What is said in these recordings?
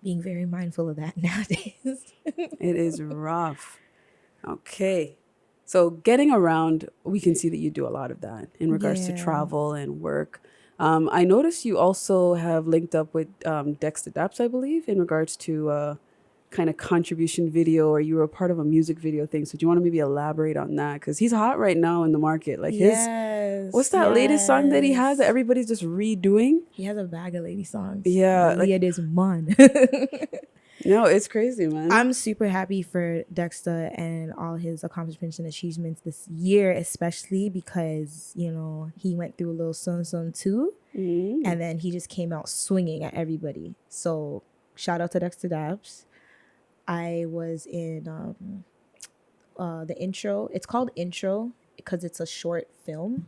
being very mindful of that nowadays. It is rough. Okay. So getting around, we can see that you do a lot of that in regards to travel and work. I noticed you also have linked up with Dexta Daps, I believe, in regards to kind of contribution video, or you were a part of a music video thing. So do you want to maybe elaborate on that? Because he's hot right now in the market. Like what's that latest song that he has that everybody's just redoing? He has a bag of lady songs. Yeah. Like, it is man. No, it's crazy, man. I'm super happy for Dexta and all his accomplishments and achievements this year, especially because, you know, he went through a little sun too. And then he just came out swinging at everybody. So shout out to Dexta Daps. I was in the intro. It's called Intro because it's a short film.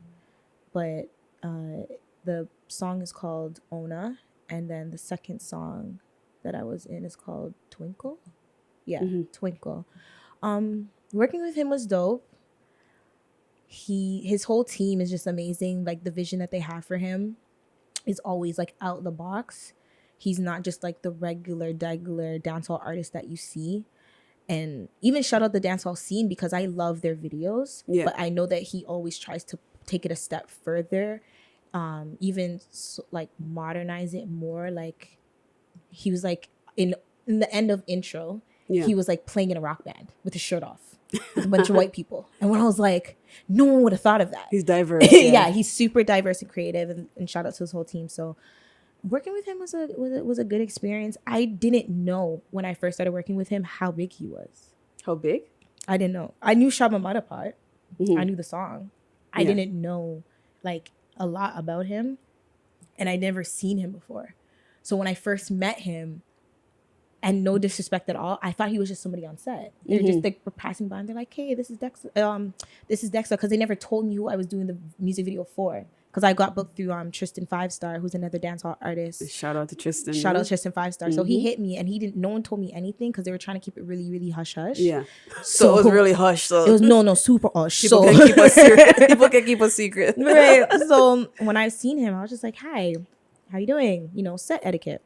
But the song is called Ona. And then the second song that I was in is called Twinkle. Yeah, Twinkle. Working with him was dope. His whole team is just amazing. Like, the vision that they have for him is always like out the box. He's not just like the regular dancehall artist that you see. And even shout out the dancehall scene because I love their videos. Yeah. But I know that he always tries to take it a step further, even like modernize it more. Like, he was like in the end of Intro, he was like playing in a rock band with his shirt off with a bunch of white people. And when I was like, no one would have thought of that. He's diverse. Yeah, he's super diverse and creative, and shout out to his whole team. So working with him was a good experience. I didn't know when I first started working with him how big he was. How big? I didn't know. I knew Shabamata part. I knew the song. I didn't know like a lot about him, and I'd never seen him before. So when I first met him, and no disrespect at all, I thought he was just somebody on set. They're just like passing by and they're like, "Hey, this is Dexta." Because they never told me who I was doing the music video for. Because I got booked through Tristan 5-Star, who's another dancehall artist. Shout out to Tristan. Shout out to Tristan 5-Star. So he hit me, and no one told me anything because they were trying to keep it really, really hush hush. Yeah. So it was really hush. So it was no super hush. People can keep us secret. People can keep us secret. Right. So when I seen him, I was just like, "Hi, how you doing?" You know, set etiquette.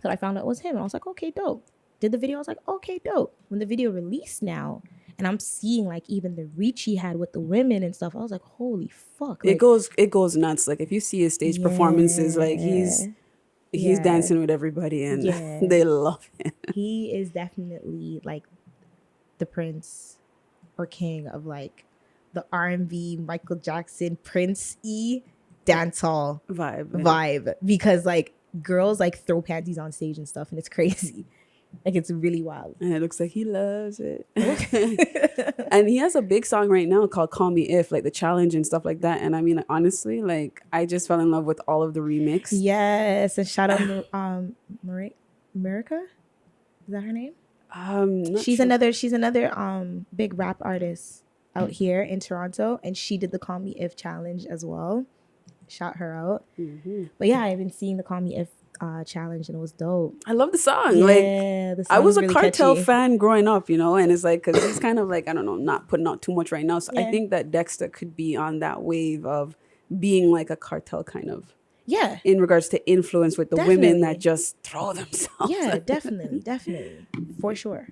So I found out it was him, and I was like, "Okay, dope." Did the video, I was like, "Okay, dope." When the video released now, and I'm seeing like even the reach he had with the women and stuff, I was like, "Holy fuck!" Like, it goes nuts. Like, if you see his stage performances, like he's dancing with everybody, and they love him. He is definitely like the prince or king of like the R&B, Michael Jackson, Prince-y dancehall vibe, because like girls like throw panties on stage and stuff, and it's crazy. Like, it's really wild. And it looks like he loves it. And he has a big song right now called Call Me If, like the challenge and stuff like that. And I mean, honestly, like, I just fell in love with all of the remix. Yes. And shout out Merica. Is that her name? She's another big rap artist out here in Toronto. And she did the Call Me If challenge as well. Shout her out. But yeah, I've been seeing the Call Me If challenge, and it was dope. I love the song. The song I was a really Cartel catchy fan growing up, you know, and it's like, because he's kind of like, I don't know, not putting out too much right now. So I think that Dexta could be on that wave of being like a Cartel kind of. Yeah. In regards to influence with the women that just throw themselves. Yeah, definitely. For sure.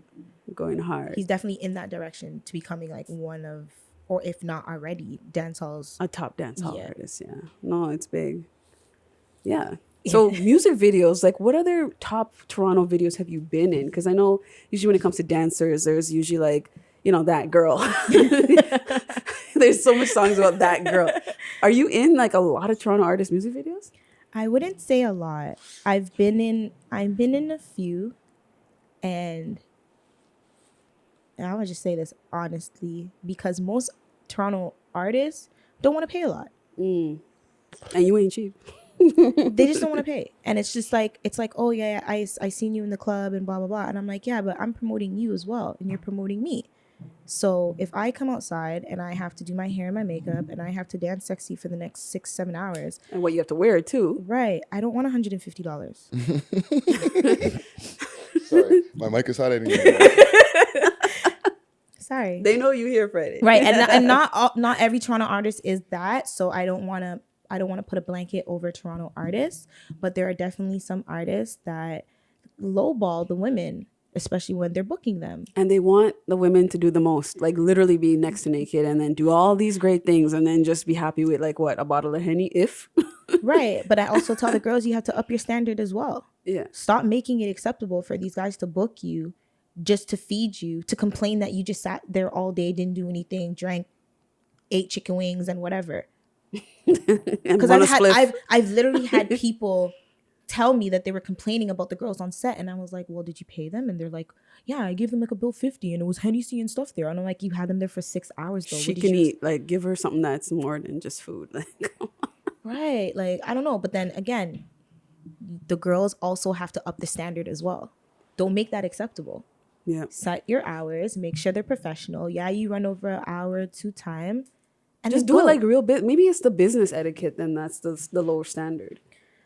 Going hard. He's definitely in that direction to becoming like one of, or if not already, dancehall's. A top dancehall artist, No, it's big. Yeah. So music videos, like, what other top Toronto videos have you been in? Because I know usually when it comes to dancers, there's usually like, you know, that girl. There's so much songs about that girl. Are you in like a lot of Toronto artist music videos? I wouldn't say a lot. I've been in a few, and I'm gonna just say this honestly, because most Toronto artists don't want to pay a lot. And you ain't cheap. They just don't want to pay, and it's just like, it's like, oh yeah, I seen you in the club and blah blah blah, and I'm like, yeah, but I'm promoting you as well, and you're promoting me. So if I come outside and I have to do my hair and my makeup and I have to dance sexy for the next 6-7 hours, and what you have to wear too, right? I don't want $150. Sorry, my mic is hot anyway. Sorry, they know you here, Friday, right? And not every Toronto artist is that, so I don't want to put a blanket over Toronto artists, but there are definitely some artists that lowball the women, especially when they're booking them. And they want the women to do the most, like literally be next to naked and then do all these great things and then just be happy with like what, a bottle of Henny, if. Right. But I also tell the girls you have to up your standard as well. Yeah. Stop making it acceptable for these guys to book you just to feed you, to complain that you just sat there all day, didn't do anything, drank, ate chicken wings and whatever. Because I've literally had people tell me that they were complaining about the girls on set, and I was like, well, did you pay them? And they're like, yeah, I gave them like a bill 50 and it was Hennessy and stuff there. And I'm like, you had them there for 6 hours though. She can eat, like give her something that's more than just food. Like, right. Like, I don't know. But then again, the girls also have to up the standard as well. Don't make that acceptable. Yeah. Set your hours, make sure they're professional. Yeah, you run over an hour or two time. And just do it like real bit. Maybe it's the business etiquette, then that's the lower standard.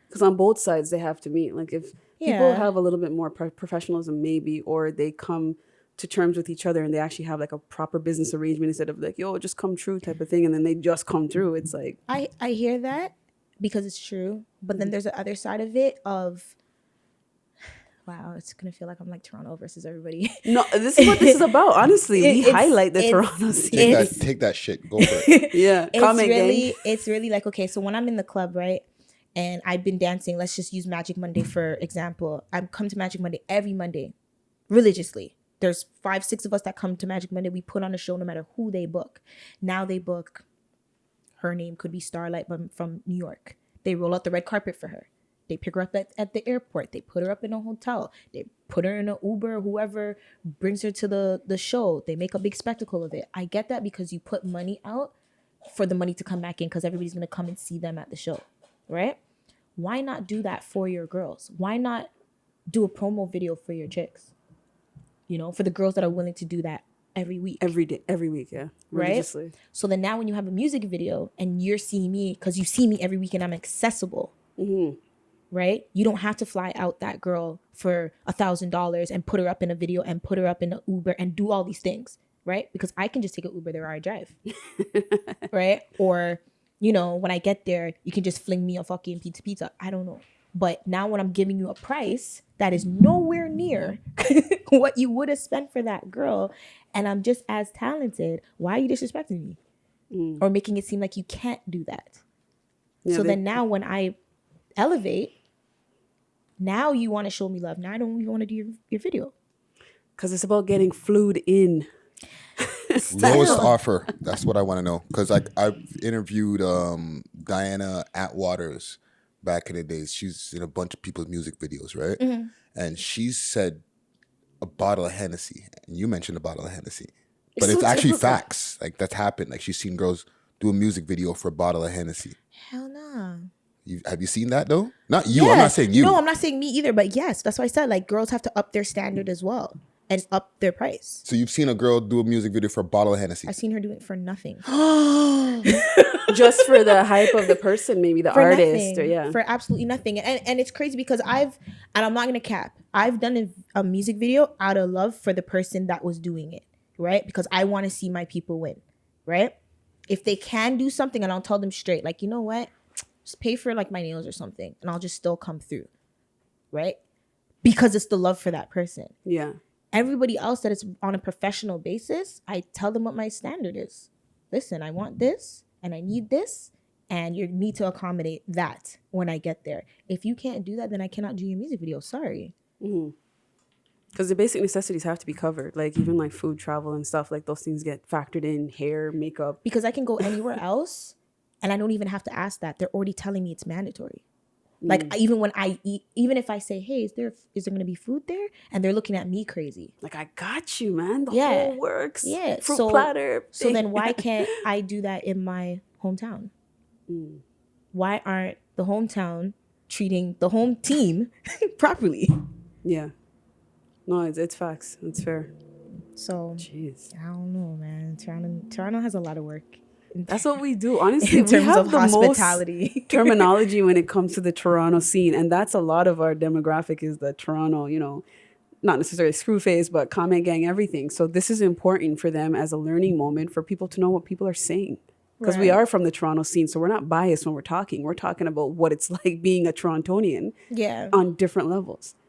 Because on both sides, they have to meet. Like if people have a little bit more professionalism, maybe, or they come to terms with each other and they actually have like a proper business arrangement instead of like, yo, just come through type of thing. And then they just come through. It's like. I hear that because it's true. But then there's the other side of it of, wow, it's going to feel like I'm like Toronto versus everybody. No, this is what this is about. Honestly, we highlight the Toronto scene. Take that shit. Go for it. Yeah. It's really like, okay, so when I'm in the club, right? And I've been dancing. Let's just use Magic Monday for example. I come to Magic Monday every Monday, religiously. There's 5-6 of us that come to Magic Monday. We put on a show no matter who they book. Now they book, her name could be Starlight from New York. They roll out the red carpet for her. They pick her up at the airport. They put her up in a hotel. They put her in an Uber, whoever brings her to the show. They make a big spectacle of it. I get that because you put money out for the money to come back in because everybody's going to come and see them at the show. Right? Why not do that for your girls? Why not do a promo video for your chicks? You know, for the girls that are willing to do that every week. Every day, every week, yeah. Right? So then now when you have a music video and you're seeing me, because you see me every week and I'm accessible, right? You don't have to fly out that girl for $1,000 and put her up in a video and put her up in an Uber and do all these things, right? Because I can just take an Uber there or I drive, right? Or... you know, when I get there, you can just fling me a fucking pizza. I don't know. But now when I'm giving you a price that is nowhere near what you would have spent for that girl, and I'm just as talented, why are you disrespecting me? Or making it seem like you can't do that? Yeah, so then now when I elevate, now you want to show me love. Now I don't even want to do your video. Because it's about getting flued in. Lowest offer. That's what I want to know. Because I've interviewed Diana Atwaters back in the days. She's in a bunch of people's music videos, right? Mm-hmm. And she said a bottle of Hennessy. And you mentioned a bottle of Hennessy. But it's actually facts. Like, that's happened. Like, she's seen girls do a music video for a bottle of Hennessy. Hell no. Have you seen that, though? Not you. Yes. I'm not saying you. No, I'm not saying me either. But yes, that's why I said, like, girls have to up their standard as well. And up their price. So you've seen a girl do a music video for a bottle of Hennessy? I've seen her do it for nothing. Just for the hype of the person, maybe the artist. Nothing, or for absolutely nothing. And it's crazy because and I'm not going to cap, I've done a music video out of love for the person that was doing it, right? Because I want to see my people win, right? If they can do something and I'll tell them straight, like, you know what? Just pay for like my nails or something and I'll just still come through, right? Because it's the love for that person. Yeah. Everybody else that is on a professional basis, I tell them what my standard is. Listen, I want this and I need this and you need to accommodate that when I get there. If you can't do that, then I cannot do your music video. Sorry. Because the basic necessities have to be covered. Like even like food, travel and stuff, like those things get factored in, hair, makeup. Because I can go anywhere else and I don't even have to ask that. They're already telling me it's mandatory. Like even when I eat, even if I say, hey, is there going to be food there? And they're looking at me crazy. Like, I got you, man. The whole works. Yeah. Fruit platter. So then why can't I do that in my hometown? Why aren't the hometown treating the home team properly? Yeah. No, it's facts. It's fair. So, jeez, I don't know, man. Toronto has a lot of work. That's what we do, honestly. In terms we have of the hospitality. most terminology when it comes to the Toronto scene, and that's a lot of our demographic is the Toronto, you know, not necessarily screw face, but comment gang, everything. So this is important for them as a learning moment for people to know what people are saying. Because we are from the Toronto scene, so we're not biased when we're talking. We're talking about what it's like being a Torontonian on different levels.